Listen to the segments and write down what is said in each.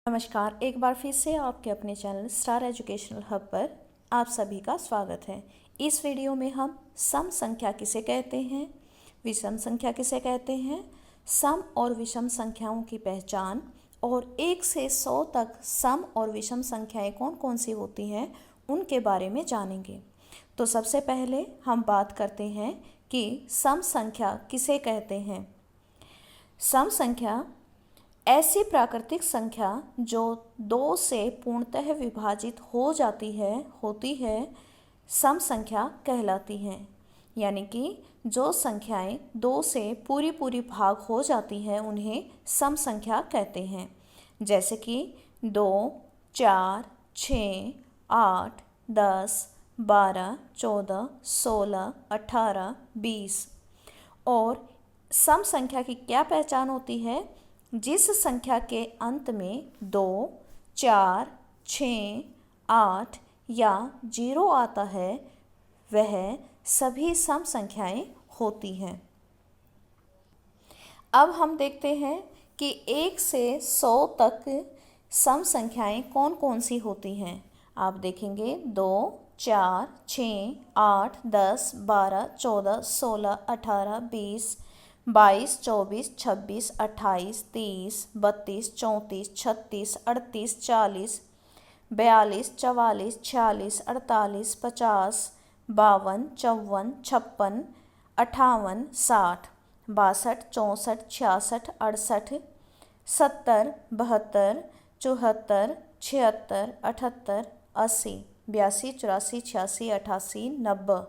नमस्कार, एक बार फिर से आपके अपने चैनल स्टार एजुकेशनल हब पर आप सभी का स्वागत है। इस वीडियो में हम सम संख्या किसे कहते हैं, विषम संख्या किसे कहते हैं, सम और विषम संख्याओं की पहचान और 1 से 100 तक सम और विषम संख्याएं कौन कौन सी होती हैं उनके बारे में जानेंगे। तो सबसे पहले हम बात करते हैं कि सम संख्या किसे कहते हैं। सम संख्या ऐसी प्राकृतिक संख्या जो 2 से पूर्णतः विभाजित होती है सम संख्या कहलाती हैं। यानी कि जो संख्याएं 2 से पूरी भाग हो जाती हैं उन्हें सम संख्या कहते हैं। जैसे कि 2, 4, 6, 8, 10, 12, 14, 16, 18, 20। और सम संख्या की क्या पहचान होती है? जिस संख्या के अंत में 2, 4, 6, 8 या 0 आता है वह सभी सम संख्याएं होती हैं। अब हम देखते हैं कि 1 से 100 तक सम संख्याएं कौन कौन सी होती हैं। आप देखेंगे 2, 4, 6, 8, 10, 12, 14, 16, 18, 20, 22, 24, 26, 28, 30, 32, 34, 36, 38, 40, 42, 44, 46, 48, 50, 52, 54, 56, 58, 60, 62, 64, 66, 68, 70, 72, 74, 76, 78, 80, 82, 84, 86, 88, 90,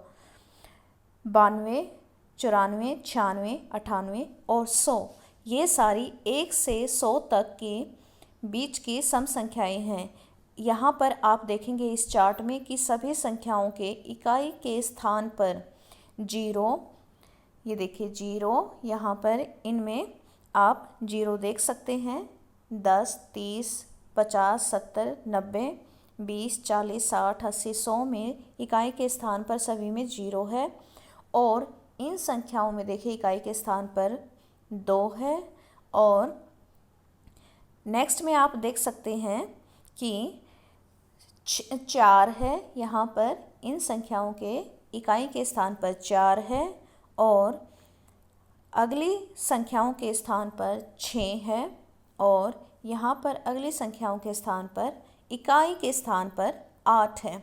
92, 94, 96, 98 और 100। ये सारी 1 से 100 तक के बीच की सम संख्याएं हैं। यहाँ पर आप देखेंगे इस चार्ट में कि सभी संख्याओं के इकाई के स्थान पर 0, ये देखिए 0, यहाँ पर इनमें आप 0 देख सकते हैं। 10, 30, 50, 70, 90, 20, 40, 60, 80, 100 में इकाई के स्थान पर सभी में 0 है। और इन संख्याओं में देखिए इकाई के स्थान पर 2 है। और नेक्स्ट में आप देख सकते हैं कि 4 है, यहाँ पर इन संख्याओं के इकाई के स्थान पर 4 है। और अगली संख्याओं के स्थान पर 6 है। और यहाँ पर अगली संख्याओं के स्थान पर इकाई के स्थान पर 8 है।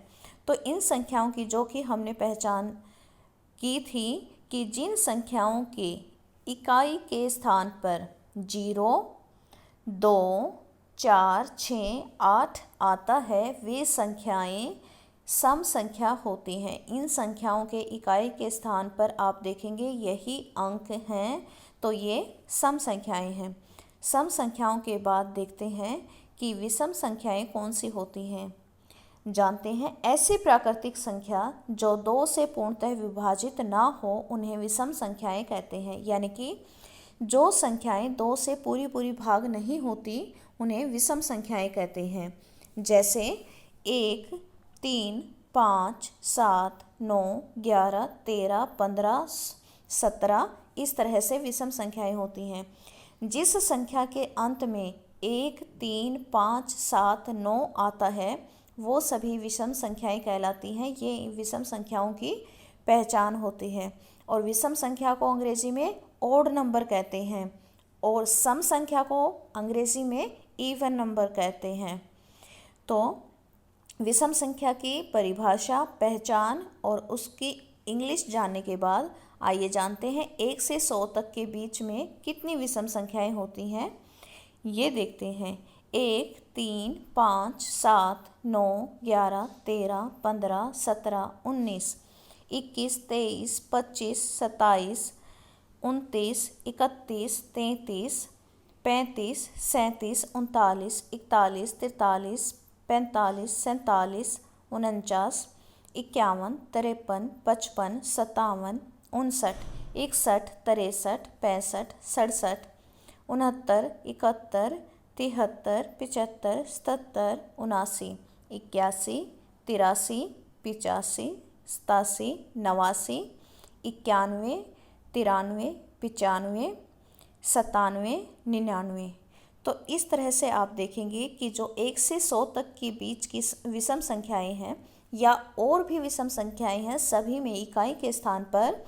तो इन संख्याओं की जो कि हमने पहचान की थी कि जिन संख्याओं के इकाई के स्थान पर 0, 2, 4, 6, 8 आता है वे संख्याएं सम संख्या होती हैं। इन संख्याओं के इकाई के स्थान पर आप देखेंगे यही अंक हैं, तो ये सम संख्याएं हैं। सम संख्याओं के बाद देखते हैं कि विषम संख्याएं कौन सी होती हैं। जानते हैं ऐसी प्राकृतिक संख्या जो 2 से पूर्णतः विभाजित ना हो उन्हें विषम संख्याएं कहते हैं। यानी कि जो संख्याएं 2 से पूरी भाग नहीं होती उन्हें विषम संख्याएं कहते हैं। जैसे 1, 3, 5, 7, 9, 11, 13, 15, 17 इस तरह से विषम संख्याएं होती हैं। जिस संख्या के अंत में 1, 3, 5, 7, 9 आता है वो सभी विषम संख्याएं कहलाती हैं। ये विषम संख्याओं की पहचान होती है। और विषम संख्या को अंग्रेजी में ओड नंबर कहते हैं और सम संख्या को अंग्रेजी में इवन नंबर कहते हैं। तो विषम संख्या की परिभाषा, पहचान और उसकी इंग्लिश जानने के बाद आइए जानते हैं 1 से 100 तक के बीच में कितनी विषम संख्याएं होती हैं। ये देखते हैं 1, 3, 5, 7, 9, 11, 13, 15, 17, 19, 21, 23, 25, 27, 29, 31, 33, 35, 37, 39, 41, 43, 45, 47, 49, 51, 53, 55, 57, 59, 61, 63, 65, 67, 69, 71, 73, 75, 77, 79, 81, 83, 85, 87, 89, 91, 93, 95, 97, 99। तो इस तरह से आप देखेंगे कि जो 1 से 100 तक के बीच की विषम संख्याएं हैं या और भी विषम संख्याएं हैं, सभी में इकाई के स्थान पर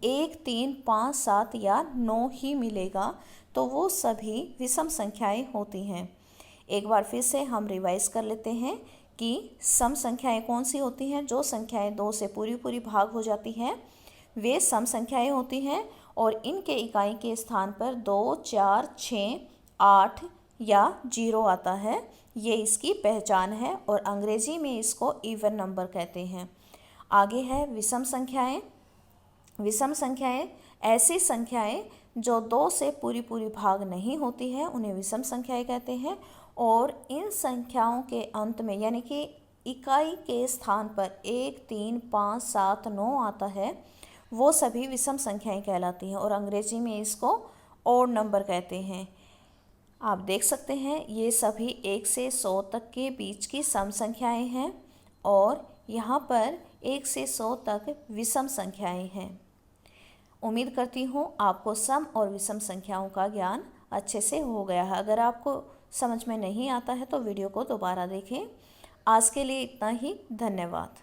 1, 3, 5, 7 या 9 ही मिलेगा, तो वो सभी विषम संख्याएं होती हैं। एक बार फिर से हम रिवाइज कर लेते हैं कि सम संख्याएं कौन सी होती हैं। जो संख्याएं 2 से पूरी पूरी भाग हो जाती हैं वे सम संख्याएं होती हैं, और इनके इकाई के स्थान पर 2, 4, 6, 8 या 0 आता है। ये इसकी पहचान है और अंग्रेजी में इसको इवन नंबर कहते हैं। आगे है विषम संख्याएं। विषम संख्याएं ऐसी संख्याएं जो 2 से पूरी पूरी भाग नहीं होती है, उन्हें विषम संख्याएं कहते हैं। और इन संख्याओं के अंत में यानी कि इकाई के स्थान पर 1, 3, 5, 7, 9 आता है, वो सभी विषम संख्याएं कहलाती हैं और अंग्रेजी में इसको ऑड नंबर कहते हैं। आप देख सकते हैं ये सभी 1 से 100 तक के बीच की सम संख्याएं हैं और यहाँ पर 1 से 100 तक विषम संख्याएं हैं। उम्मीद करती हूँ आपको सम और विषम संख्याओं का ज्ञान अच्छे से हो गया है। अगर आपको समझ में नहीं आता है तो वीडियो को दोबारा देखें। आज के लिए इतना ही। धन्यवाद।